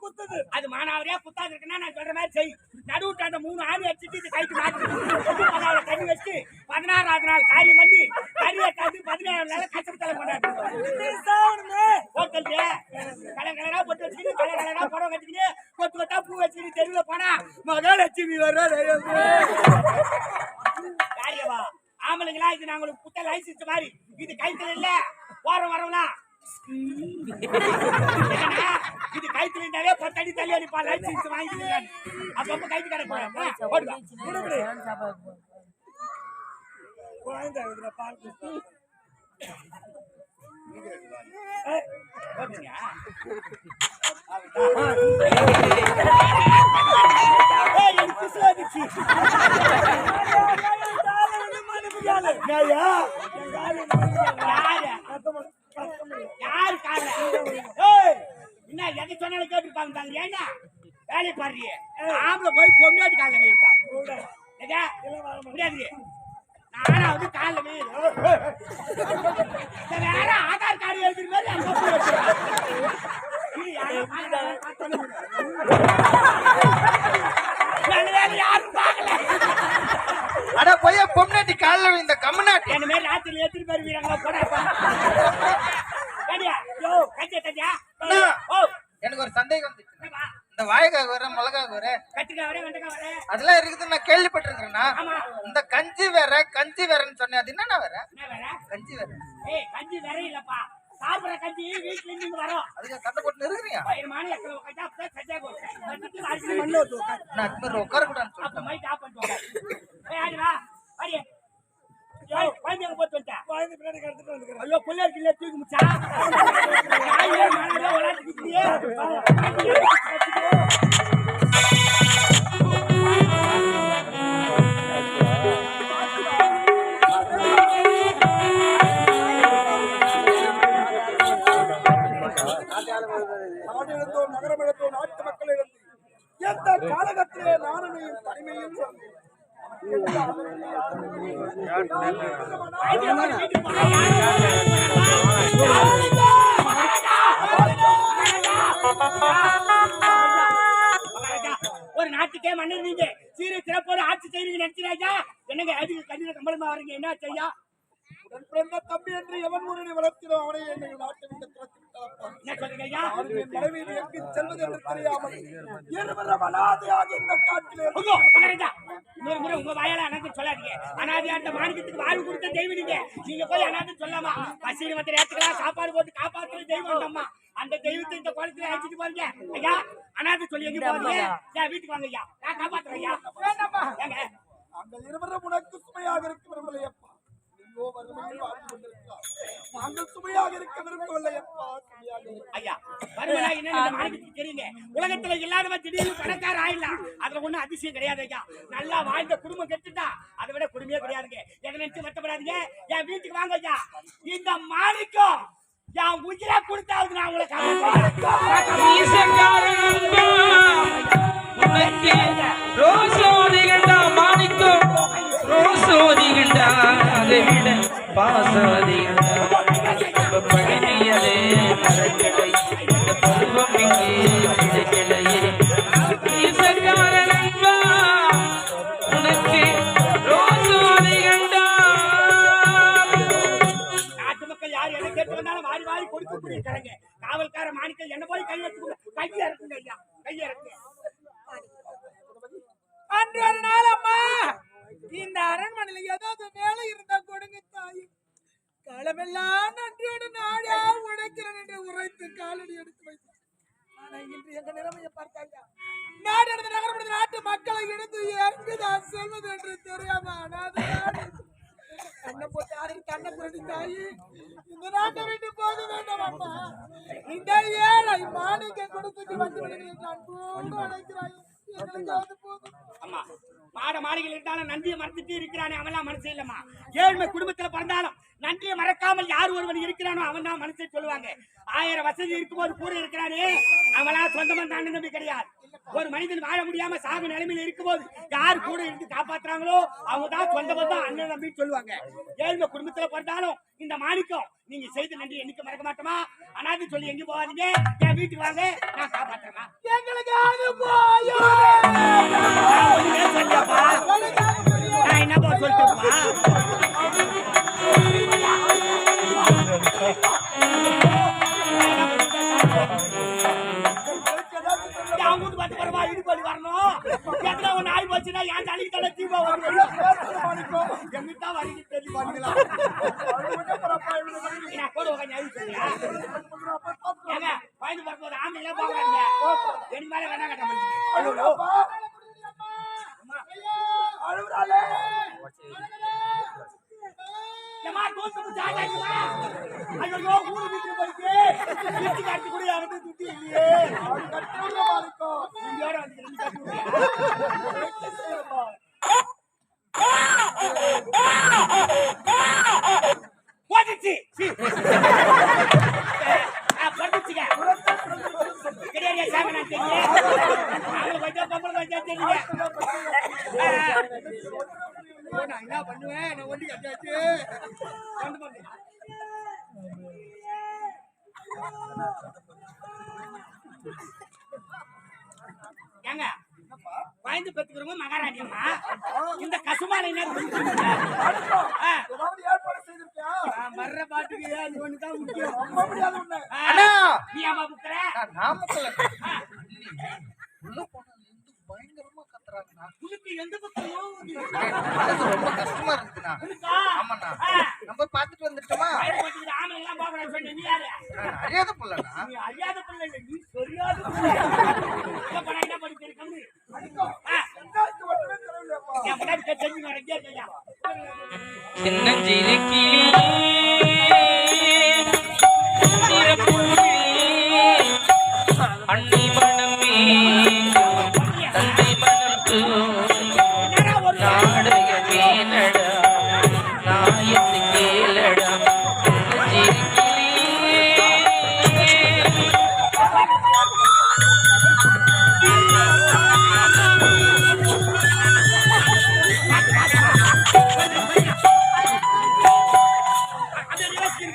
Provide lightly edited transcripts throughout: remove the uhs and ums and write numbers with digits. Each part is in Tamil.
குத்துது. அது மானாவரியா குத்தாது இருக்குன்னா நான் சொல்ற மாதிரி செய். நடுவுட்டு அந்த 3 ஆணி அடிச்சுட்டு இது கைக்கு மாத்தி தண்ணி வச்சு 16வது நாள் காரியம் பண்ணி கறியை காட்டி 17வது நாள் கச்சப்பத்தலை கொண்டாடு. ஹோட்டல்ல கலங்கலரா போட்டு வச்சுக்கிட்டு கலங்கலரா புடவை கட்டிக்கிட்டு கொத்து கொத்தா பூ வச்சுக்கிட்டு தெருவுல போனா மகாலட்சுமி வர்றா. காரியவா ஆம்பளைங்களா இது நாங்க புத்த லைசன்ஸ் மாதிரி இது கைத்துல இல்ல போற வரவலாம் இது கைத்துல இருந்தாலே 10 அடி தள்ளி அடிப்பா லைசன்ஸ் வாங்கி அப்பப்ப கைத்து கிடக்கூடாது. யாரு கால என்ன எதை சொன்னாலும் கேட்டுருப்பாங்க. ஏன்னா வேலை பாடுறிய ஆம்பளை போய் பொம்மையாட்டு கால இருப்பான் முடியாது. நானா வந்து கால வேற ஆதார் கார்டு எழுதுற மாதிரி யாரும் பார்க்கல. அட போய் பொம்னாட்டி கால இந்த கம்மநாட்டி என்ன மாதிரி ராத்திரி எடுத்துட்டு போயிருவீங்க போடா. எனக்கு ஒரு சந்தேகம் வந்துச்சு. இந்த வாழைக்காய் வர மிளகாய் வர கத்திரிக்காய் வர வெண்டைக்காய் வர அதெல்லாம் இருக்குது நான் கேள்விப்பட்டிருக்கிறேன்னா. இந்த கஞ்சி வேறன்னு சொன்னேன். அது என்னன்னா வேற கஞ்சி வேற? கஞ்சி வேற இல்லப்பா, சாப்பிடுற கஞ்சி வீட்டுல இருந்து வரும். அதுக்கு சண்டை போட்டு இருக்கிறீங்க. உட்கார கூடாது. குழந்தைங்க போட்டு வந்துட்டேன். குழந்தை பின்னாடி கடத்திட்டு வந்துக்கிறேன். ஐயோ பிள்ளைக்கு இல்ல தூக்கி முச்சா நாடு இழந்தோ நகரம் இழந்தோ நாட்டு மக்கள் இழந்து எந்த காலகத்திலே நானும் தனிமையும் ஒரு நாட்டுக்கே மன்னர் நீங்க சீரை சிறப்போடு ஆட்சி செய்வீங்க நினைச்சிராஜா. என்னங்க அதுக்கு கண்ணீர கம்பளமா வரீங்க? என்ன செய்யா பிறந்த தம்பி என்று எவன் முன்னணி வளர்க்கிறோம் அவனை எங்கள் நாட்டை விட்டு துரத்தி மனைவியில் எங்கு செல்வது என்று தெரியாமல் இருவரும் அனாதையாக இந்த காட்டிலே இன்னொரு முறை உங்க வாயால அனாதை சொல்லாதீங்க. அனாதையா அந்த மாநிலத்துக்கு வாழ்வு கொடுத்த தெய்வம் நீங்க போய் அனாதை சொல்லாமா? பசியில் வந்து நேரத்துக்கெல்லாம் சாப்பாடு போட்டு காப்பாற்றுற தெய்வம் அம்மா. அந்த தெய்வத்தை இந்த குளத்துல அழைச்சிட்டு போறீங்க. ஐயா அனாதை சொல்லி எங்க போறீங்க? வீட்டுக்கு வாங்க ஐயா, நான் காப்பாற்றுறேன் ஐயா. அந்த இருவரும் உனக்கு சுமையாக இருக்க விரும்பலையப்பா. நாங்கள் சுமையாக இருக்க விரும்பவில்லையப்பா. ஐயா வருவலா என்ன மாநிலத்துக்கு தெரியுங்க. உலகத்துல இல்லாதவன் திடீர்னு பணக்கார ஆயிடலாம். அதுல ஒண்ணும் அதிசயம் கிடையாது ஐயா. நல்லா வாழ்ந்த குடும்பம் கெட்டுட்டா அதை விட குடும்பமே கிடையாதுங்க. எதை நினைச்சு வருத்தப்படாதீங்க. என் வீட்டுக்கு வாங்க ஐயா. இந்த மாணிக்கம் என் உயிரை கொடுத்தாவது நான் உங்களை காவல்கார மாணிக்கம் என்ன போய் கையை இறக்குங்க ஐயா, கையை இறக்குங்க. அன்று ஒரு நாள் அம்மா இந்த அரண்மனையில ஏதாவது வேலை இருந்தா கொடுங்க தாய். காலமெல்லாம் நன்றியோடு நாடா உடைக்கிறேன் என்று உரைத்து காலடி எடுத்து வைத்து. ஆனா இன்று எங்க நிலைமையை பார்த்தாங்க. நாடு எடுத்த நகரப்படுத்த நாட்டு மக்களை எடுத்து எங்குதான் செல்வது என்று தெரியாம கண்ணை போட்டு யாரும் கண்ணை புரட்டி தாயி இந்த நாட்டை விட்டு போக வேண்டாம் அம்மா. இந்த ஏழை மாணிக்க கொடுத்துட்டு வந்து விடுகிறேன். நான் போக அழைக்கிறாய். அம்மா மாட மாளிகையில் இருந்தாலும் நன்றியை மறந்துட்டு இருக்கிறானே அவன்லாம் மனசே இல்லம்மா. ஏழ்மை குடும்பத்துல பிறந்தாலும் நன்றியை மறக்காமல் யார் ஒருவன் இருக்கிறானோ அவன் தான் மனசே சொல்லுவாங்க. 1000 வசதி இருக்கும்போது கூட இருக்கிறானே அவனா சொந்தமா தான் நம்பி கிடையாது. ஒரு மனிதன் வாழ முடியாம சாகு நிலைமையில இருக்கும்போது யார் கூட இருந்து காப்பாற்றுறாங்களோ அவங்க தான் சொந்தமா தான் அண்ணன் நம்பி சொல்லுவாங்க. ஏழ்மை குடும்பத்துல பிறந்தாலும் இந்த மாணிக்கம் நீங்க செய்த நன்றி என்னைக்கு மறக்க மாட்டோமா. அனாதை சொல்லி எங்க போகாதீங்க, என் வீட்டுக்கு வாங்க, நான் காப்பாத்துறேன். எங்களுக்கு அது போயும் நான் ஒண்ணுமே சொல்லப்பா, நான் என்னப்பா சொல்லிட்டேப்பா. என் வீட்டு பார்த்து வரவா இடுபடி வரணும். எத்தனை ஒண்ணு ஆகி போச்சுன்னா என் தலைக்கு தலை தீபா வந்து எங்கிட்ட வரைக்கும் தெரிஞ்சு பண்ணுங்களா நான் கூட உட்காந்து அழிவு சொல்லியா ஏங்க வயது பார்க்கும்போது ஆம்பளை போகிறாங்க என் மேல வேணா கட்ட முடியும். ஏமா தோத்து ஜாலியா ஐயோ ஊரு விட்டு போயிட்டு வீட்டு காட்டி கூட யாரும் துட்டி இல்லையே இங்கோட வந்து போட்டுச்சு போட்டுச்சுங்க கிடையாது சாமி நான் தெரியும் அவங்க கொஞ்சம் பொம்பளை கொஞ்சம் தெரியுங்க நான் என்ன பண்ணுவேன் நான் ஒண்டி கட்டாச்சு வந்து பண்ணு ஏங்க பயந்து பெற்றுக்கிறவங்க மகாராணியம்மா இந்த கசுமாலை வர்ற பாட்டுக்கு அது ஒண்ணுதான் முக்கியம். நீ அம்மா புக்கிற நான் முக்கல உள்ள போனா பயங்கரமா கத்துறாங்கண்ணா. உனக்கு எந்த பக்கம் ரொம்ப கஷ்டமா இருக்குண்ணா. ஆமாண்ணா நம்ம பாத்துட்டு வந்துட்டோமா ஆமை எல்லாம் பாக்குறான்னு சொன்ன நீ யாரு? அறியாத பிள்ளைண்ணா. நீ அறியாத பிள்ளை இல்லை நீ சொல்லாத பிள்ளை. என்ன படிக்கிற கம்மி என் முன்னாடி தெரிஞ்சு வரக்கே இல்லையா சின்னஞ்சிறு கிளி அண்ணி மனமே தந்தை மனத்து நாடகமே நட நாயத்து கேளடா சின்னஞ்சிறு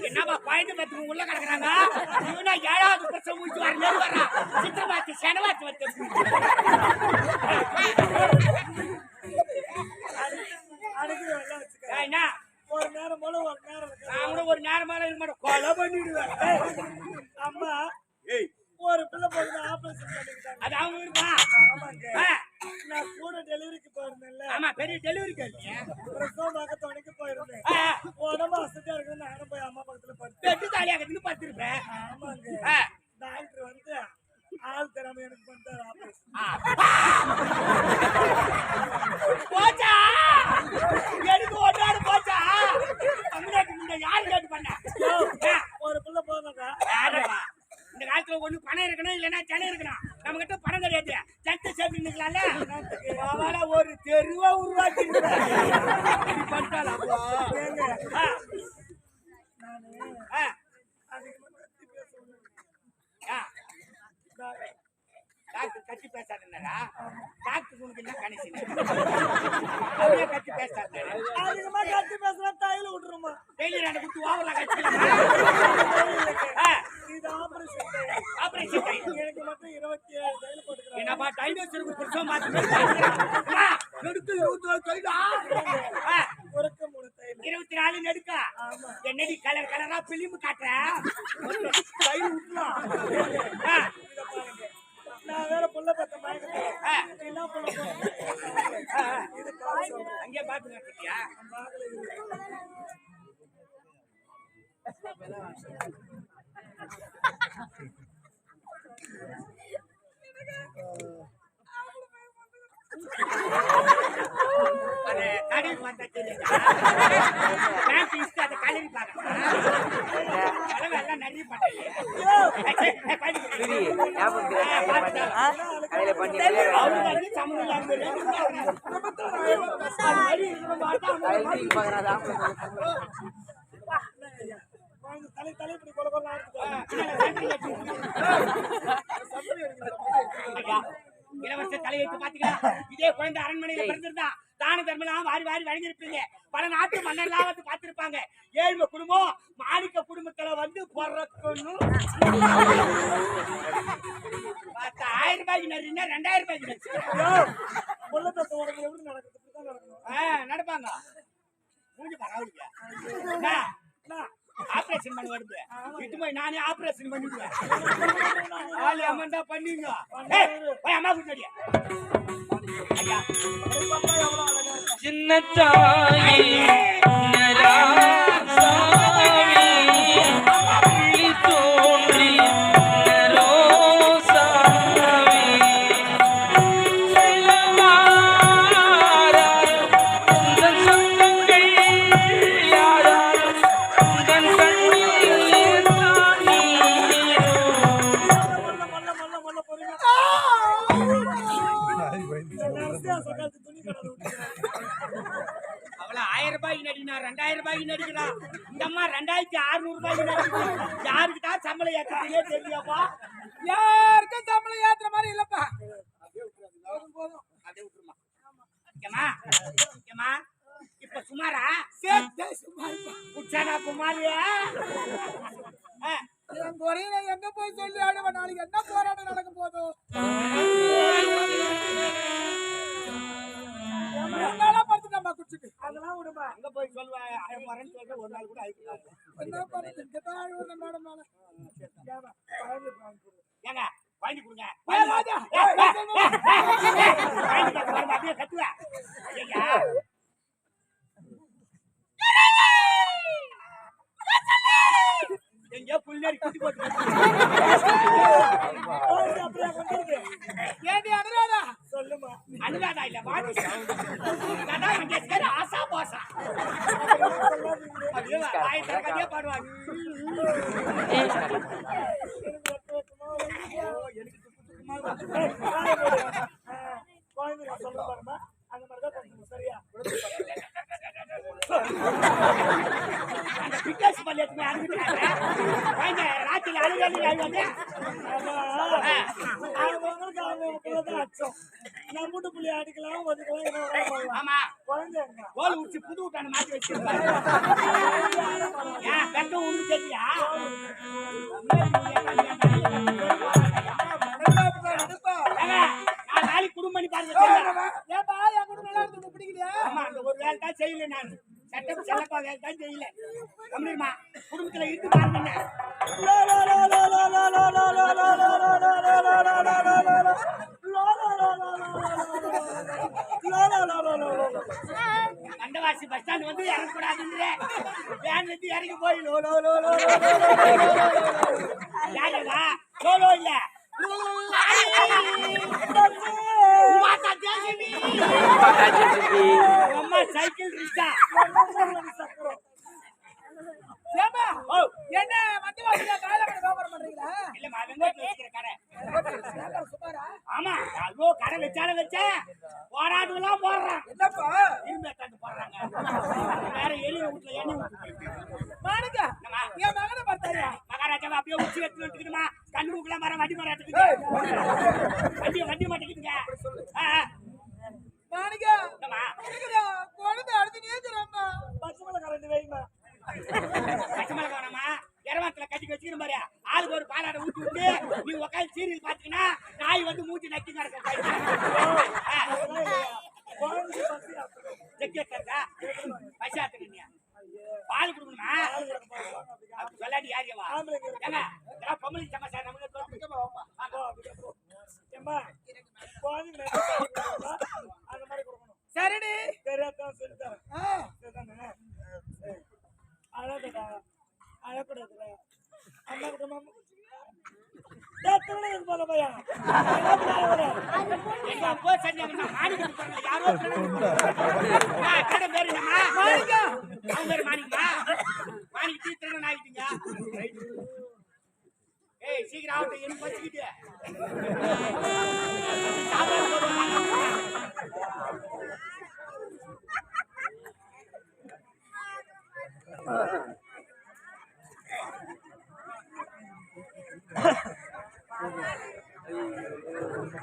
என்னப்பா பாயிண்ட் பத்து உள்ள கிடக்குறாங்க இவனா 7வது வருஷம் முடிச்சு வர நேரம் வரா சித்திரமாச்சு செனவாச்சு வந்து ஒரு நேரம் போல ஒரு நேரம் நான் கூட ஒரு நேரமால இருக்க மாட்டேன் கொலை பண்ணிடுவேன். அம்மா ஒரு பிள்ளை போகுது ஆபரேஷன் பண்ணிக்கிட்டாங்க. அது அவங்க இருப்பா நான் கூட டெலிவரிக்கு போயிருந்தேன்ல. ஆமா பெரிய டெலிவரி கேள்வி பிரசவம் பார்க்க துணைக்கு போயிருந்தேன். உடம்பு அசதியா இருக்குன்னு நானும் போய் அம்மா பக்கத்துல படுத்து பெட்டு தாலியாகத்துக்கு படுத்திருப்பேன். ஆமாங்க டாக்டர் வந்து ஆள் திறமை எனக்கு பண்ணிட்டாரு ஆபரேஷன். போச்சா எனக்கு ஒன்னாடு போச்சா தமிழ்நாட்டு முன்ன யாரு கேட்டு பண்ண ஒரு பிள்ளை போனாக்கா இந்த காலத்துல ஒண்ணு பணம் இருக்கணும் இல்லைன்னா ஜனம் இருக்கணும். நம்ம கிட்ட பணம் கிடையாது ஜனத்தை சேர்த்து நிக்கலாம்ல அவள ஒரு தெருவா உருவாக்கி பண்ணிட்டாளா டாக்டர் கட்சி பேசாதுன்னாரா டாக்டர் உனக்கு என்ன கணேசன் அவரே கட்சி பேசாது அதிகமா கத்தி பேசுனா தையில விட்டுருமா டெய்லி ரெண்டு குத்து ஓவரா கட்சி இது ஆபரேஷன் எனக்கு மட்டும் 27 தையல் போட்டுக்கிறேன். என்னப்பா டைனோசருக்கு புருஷன் மாத்தி நெடுக்கு 24 தைலா ஒருக்க 3 தையல் 24 நெடுக்கா என்னடி கலர் கலரா பிலிம் காட்டுற தைல் விட்டுலாம் நான் வேற புள்ள பத்த மயக்கத்துல என்ன பண்ண இது அங்கே பாத்து கட்டியா அரே கடி வந்தா தெரியுதா நான் பீஸ்ட் அத கலரி பாக்கறேன் எல்லாம் நடி பண்ணல கையில பண்ணி அவருக்கு சம்பளம் இல்லாம வழி இருக்கிற பார்த்தா தலை இப்படி கொலை கொள்ள இளவரச தலையெழுத்து பாத்தீங்களா? இதே குழந்தை அரண்மனையில பிறந்திருந்தா தான தர்மலாம் வாரி வாரி வழங்கியிருப்பீங்க. பல நாட்டு மன்னர்களாக வந்து பார்த்திருப்பாங்க. ஏழ்மை குடும்பம் மாணிக்க குடும்பத்துல வந்து பிறக்கணும். 1000 ரூபாய்க்கு நடுறீங்க, 2000 ரூபாய்க்கு நடப்பாங்க. மூஞ்சி பரவாயில்லையா? ஆபரேஷன் பண்ண வருது. இது போய் நானே ஆபரேஷன் பண்ணிடுவேன். ஆளு அம்மன் தான் பண்ணீங்க. போய் அம்மா கூட்டியா ஐயா. சின்ன தாயே அவள 1000 ரூபாய்க்கு நடினா 2000 ரூபாய்க்கு நடிக்கிறா. இந்த அம்மா 2600 ரூபாய்க்கு நடிக்குது. யாருக்கு தான் சம்பளம் ஏத்துறீங்களே தெரியலப்பா. யாருக்கும் சம்பளம் ஏத்துற மாதிரி இல்லப்பா. போதும் அப்படியே விட்டுருமா. ஏமா ஏமா இப்ப சுமாரா குச்சானா குமாரியா? என் குறையில எங்க போய் சொல்லி ஆடுவேன். நாளைக்கு என்ன போராட்டம் நடக்க போதும்? படுத்துட்டா குடிச்சிட்டு அதெல்லாம் விடுமா. அங்க போய் சொல்லுவா வரேன்னு சொல்ற ஒரு நாள் கூட ஆயிக்கலாம். என்ன பண்ணுது? இங்கதான் ஆடுவேன் மேடம் மேல. ஏங்க வாங்கி கொடுங்க. ராஜா அப்படியே கத்துவ ஐயா. எங்கயோ புள்ளேரி குட்டி போட்டு ஏடி அனுராதா சொல்லுமா. அனுராதா இல்ல வாடி கதா மங்கேஷ்கர் ஆசா போசா அப்படியே வாய் தரக்கே பாடுவாங்க. எனக்கு துப்புமா குழந்தைங்க சொல்ல பாருமா. அந்த மாதிரிதான் சரியா அந்த பிகாஸ் பள்ளியத்துமே அனுப்பிட்டாங்க. வாங்க ராத்திரி அழுகாது வந்து அச்சம் நான் மூட்டு புள்ளி அடிக்கலாம் ஒதுக்கலாம். ஆமா குழந்தைங்க கோல் உச்சி புது விட்டான மாத்தி வச்சிருப்பாரு. ஏன் பெட்டும் உண்டு தெரியா? நான் நாளைக்கு குடும்பம் பண்ணி பாருங்க. ஏப்பா என் கூட நல்லா இருக்கு பிடிக்கலையா? ஆமா அந்த ஒரு வேலை தான் செய்யல. நான் சட்டம் செல்லப்பா வேலை தான் செய்யல. கம்மிமா குடும்பத்துல இருந்து பாருங்க. கண்டவாசி பஸ் ஸ்டாண்ட் வந்து இறங்கக்கூடாதுன்ற வேன் வந்து இறங்கி போய் லோ லோ லோ லோ யாருவா லோ இல்ல அம்மா சைக்கிள் ரிக்ஷா. ஏப்பா என்ன வண்டி வாங்கியா காலையில வியாபாரம் பண்றீங்களா? இல்லம்மா வெங்கட் வைக்கிற கடை. சுமாரா ஆமா அதோ கடை வச்சாலும் வச்சேன் போராடுலாம் போடுறான். என்னப்பா இரும்பு தந்து போடுறாங்க. வேற எலிய வீட்டுல எண்ணெய் ஊற்றி மாணிக்கா என் மகனை பார்த்தாயா? மகாராஜாவை அப்படியே உச்சி எடுத்து எடுத்துக்கிட்டுமா கண்ணு ஊக்கெல்லாம் மரம் வண்டி மரம் எடுத்துக்கிட்டு வண்டி மாட்டிக்கிட்டுங்க. மாணிக்கா என்னம்மா குழந்தை அடுத்து நேர்ந்துடாமா பசுமலை கரண்டு வைமா. பச்சை வேணாமா இரவாத்துல கட்டி வச்சுக்கணும் பாரு. ஆளுக்கு ஒரு பாலாடை ஊற்றி விட்டு நீ உட்காந்து சீரியல் பாத்தீங்கன்னா நாய் வந்து மூச்சு நக்கி நடக்க பசாத்துங்க பால் கொடுக்கணுமா சொல்லாடி யாரியவா ஏங்க இதெல்லாம் பொம்பளை சமாச்சாரம் நமக்கு சரிடி தெரியாதான் சொல்லித்தரேன். அழகடா அழக்கூடாதுல அம்மா கிட்ட போல பையா சீக்கிரம் ஆகட்டும் எனக்கு வச்சுக்கிட்டு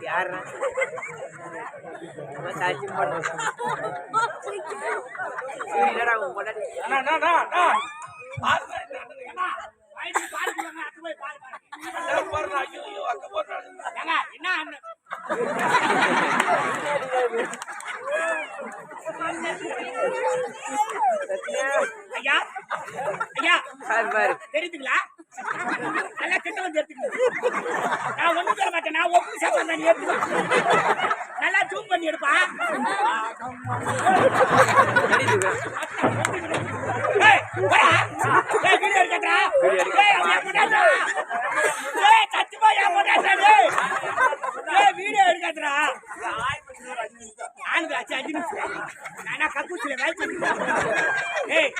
யாரா என்ன ஐயா ஐயா தெரியுதுங்களா நல்லா கிட்ட வந்து எடுத்துக்கணும். நான் ஒண்ணு தர மாட்டேன். நான் ஒப்பு சேர்ப்பேன். நீ எடுத்து நல்லா ஜூம் பண்ணி எடுப்பா. ஏய், போடா. ஏய், வீடியோ எடுக்கறா. ஏய், அவன் போடாதா. ஏய், சத்தியமா ஏன் போடாதா டேய். ஏய், வீடியோ எடுக்கறா. ஆனது ஆச்சு 5 நிமிஷம். நானா கக்கூசில வேலை செஞ்சேன். ஏய்,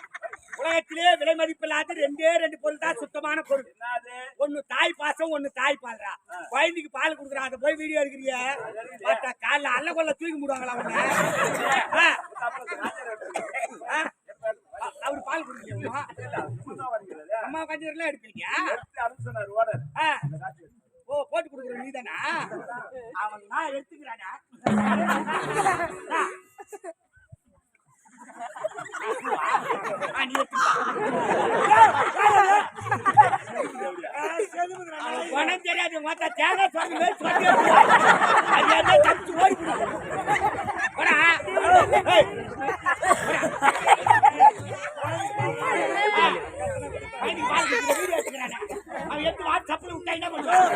உலகத்திலே விலை மதிப்பில்லாத 2 பொருள் தான் சுத்தமான பொருள். ஒண்ணு தாய் பாசம், ஒண்ணு தாய் பால்றா. குழந்தைக்கு பால் குடுக்குறா, அதை போய் வீடியோ எடுக்கிறீங்க. பார்த்தா காலைல அல்ல கொள்ள தூக்கி முடுவாங்களா அவங்க. அவரு பால் குடுக்கலையா? அம்மா கஞ்சிரெல்லாம் எடுப்பீங்க. ஓ, போட்டு குடுக்குற நீ தானா? அவன் தான் எடுத்துக்கிறானா? பணம் தெரியாது மொத்த தேங்காய் சொல்லி அவன் எடுத்து வாட்ஸ்அப்ல விட்டா என்ன பண்ணுவான்?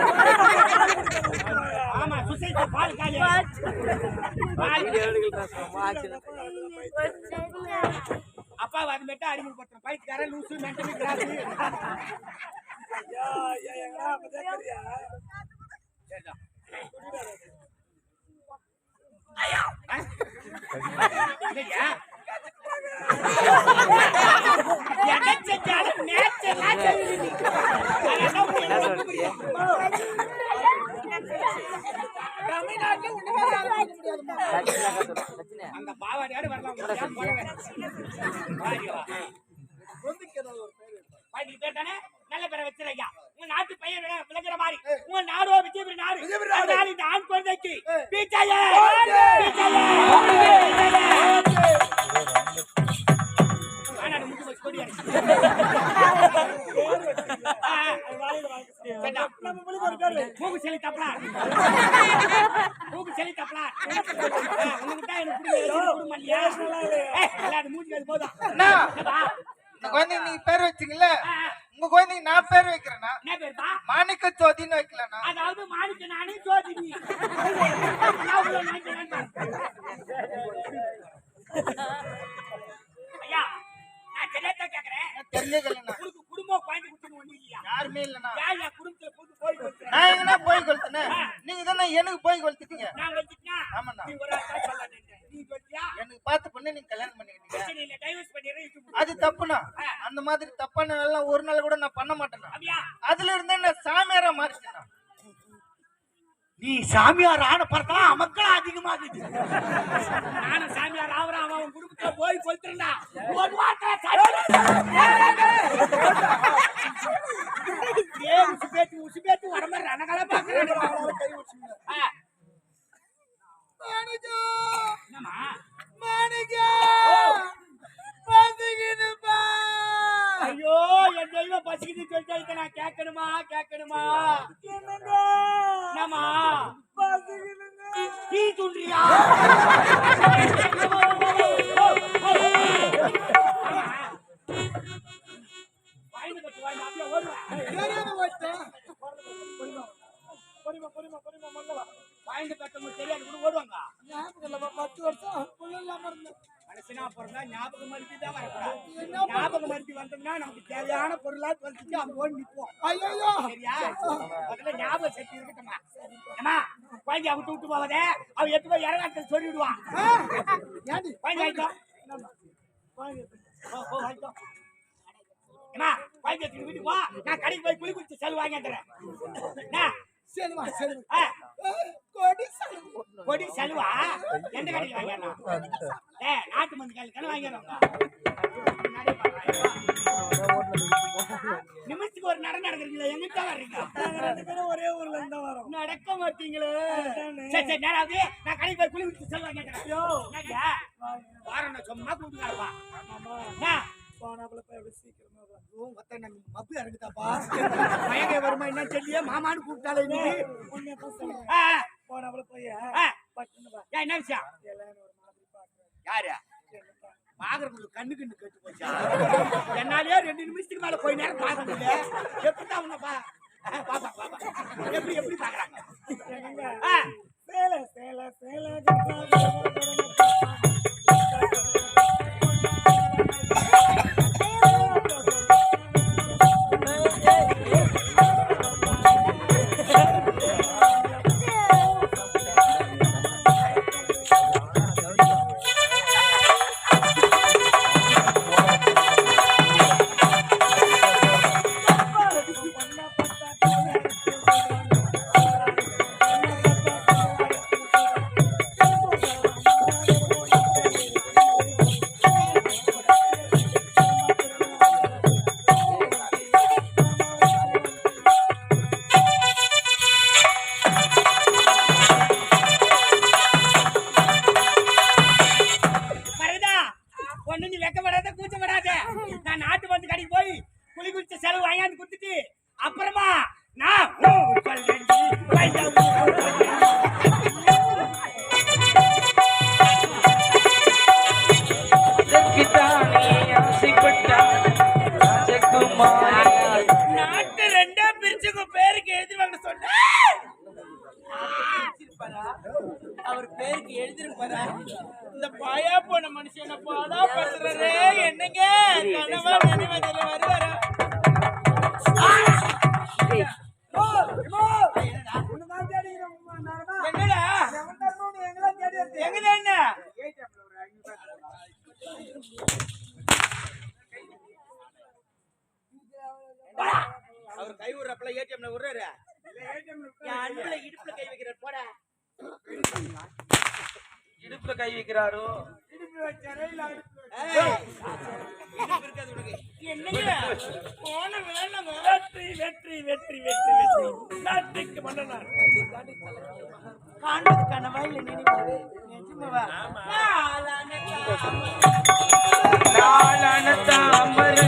ஆமா, சுசைட்டி பால் காலி. அப்பா அது மட்டும் அறிமுகப்படுத்துறோம். பைத்துக்காரன் லூசு மென்டலி கிராஸ். அந்த பாவாடியாடு வரலாம். பேர் தானே நல்ல பேரை வச்சிருக்கா. உங்க நாட்டு பையன் விளங்குற மாதிரி உங்க நாடோ விஜயபுரி நாடு. இந்த ஆண் குழந்தைக்கு பீச்சாயே மூக்கு செலி தப்பலா உங்ககிட்ட எனக்கு மூச்சு போதும். இந்த குழந்தைங்க நீங்க பேர் வச்சீங்கல்ல, உங்க குழந்தைங்க நான் பேர் வைக்கிறேன்னா என்ன பேருப்பா? மாணிக்க ஜோதின்னு வைக்கலண்ணா. அதாவது மாணிக்க நானே ஜோதி நீ. ஐயா, நான் தெரியாத கேக்குறேன். தெரிஞ்சதில்லைண்ணா. உனக்கு குடும்பம் குழந்தை குடுத்து ஒண்ணு இல்லையா? யாருமே இல்லைண்ணா. யார் என் குடும்பத்துல போட்டு போய் கொடுத்துறேன். நான் எங்கன்னா போய் கொளுத்துனேன், நீங்க தானே எனக்கு போய் கொளுத்திட்டீங்க. நான் வச்சுட்டா ஆமாண்ணா. நீ ஒரு ஆள் சொல்லாதே. நீ சொல்லியா? எனக்கு பார்த்து பண்ணி நீங்க கல்யாணம் பண்ணிக்கிட்டீங்க. பிரச்சனை இல்ல, டைவர்ஸ் பண்ணிடுறேன். அது தப்புண்ணா. அந்த மாதிரி தப்பான வேலை ஒரு நாள் கூட நான் பண்ண மாட்டேன்னா. அப்படியா? அதுல இருந்தே நான் சாமியாரா மாறிட்டேன். நீ சாமியார் ஆன படத்தான் அமக்கள் அதிகமாகுது. நானும் சாமியார் ஆவறேன். அவன் குடும்பத்துல போய் கொளுத்துறா. ஒரு வார்த்தை உசுபேத்து வர மாதிரி ரணகலை பாக்குறேன். என்னம்மா? ஐயோ, என் தெய்வம் பசிக்குது சொல்லிட்டு நான் கேட்கணுமா? என்னம்மா நீ துன்றியா? தெரியாது ஓடுவாங்க. 10 வருஷம் மனுஷனா பிறந்தா ஞாபகம் மறுத்தி தான் வரக்கூடாது. ஞாபகம் மறுத்தி வந்தோம்னா நமக்கு தேவையான பொருளா வச்சுட்டு அவங்க ஓடி நிற்போம். ஐயோ, சரியா? முதல்ல ஞாபகம் சக்தி இருக்கட்டுமா? ஏமா குழந்தைய விட்டு விட்டு போவதே அவ எட்டு போய் இறங்காட்ட சொல்லிடுவான். குழந்தை வாங்கிக்கோ. ஏமா குழந்தை வீட்டுக்கு போ. நான் கடைக்கு போய் குளி குளிச்சு செலவு வாங்கி தரேன். கொடி செலவா? எந்த கடைக்கு வாங்கிடலாம்? நாட்டு மருந்து கடையில் வாங்கிடுறோம். வருஷத்துக்கு ஒரு நடக்கிறீங்களா? எங்கிட்ட வர்றீங்க? நாங்க 2 பேரும் ஒரே ஊர்ல இருந்தா வரோம். நடக்க மாட்டீங்களே. அதானே. சரி நேராவது நான் கடைக்கு போய் குளி குடிச்சு செல்வா கேட்கிறேன். வாரம் சும்மா கூப்பிட்டுக்காரப்பா. போனாப்புல போய் அப்படி சீக்கிரமா வா. மப்பு இறங்குதாப்பா. மயங்க வருமா என்ன தெரியல. மாமான்னு கூப்பிட்டாலே உண்மையா தான் சொல்லுங்க. போனாப்புல போய் பட்டுன்னு வா. என்ன விஷயம்? எல்லாரும் ஒரு மாதிரி பாக்குறேன். யாரு பாக்குறவங்களுக்கு கண்ணு கண்ணு கெட்டு போச்சா? என்னாலே 2 நிமிஷத்துக்கு மேல போய் நேரம் பார்க்க முடியல. எப்படிதான் உன்னப்பா பாப்பா பாப்பா எப்படி எப்படி பாக்குறாங்க? சேல சேல சேல நான் நாட்டு வந்து கடைக்கு போய் குளி குளிச்ச செலவு வாங்கி கொடுத்துட்டு அப்புறமா நான் நாட்டு 2 பிரிச்சுக்கு பேருக்கு எழுதிருவாங்க சொன்னேன். அவர் பேருக்கு எழுதிருப்பாரா? இந்த பாயா போன மனுஷனை பாடா பண்றாரு. என்னங்க கனவா நினைவதில் வருவாரா? என்னடா எங்கடா என்ன அவர் கை விடுறப்பல ஏடிஎம்ல விடுறாரு. அன்புல இடுப்புல கை வைக்கிற போட இடுப்புல கை வைக்கிறாரோ? என்னங்க போன வேலை வெற்றி வெற்றி வெற்றி வெற்றி வெற்றி நாட்டுக்கு மன்னனார் காண்பது கனவா இல்ல நினைவு? நிஜமாவா? நாளான தாமரை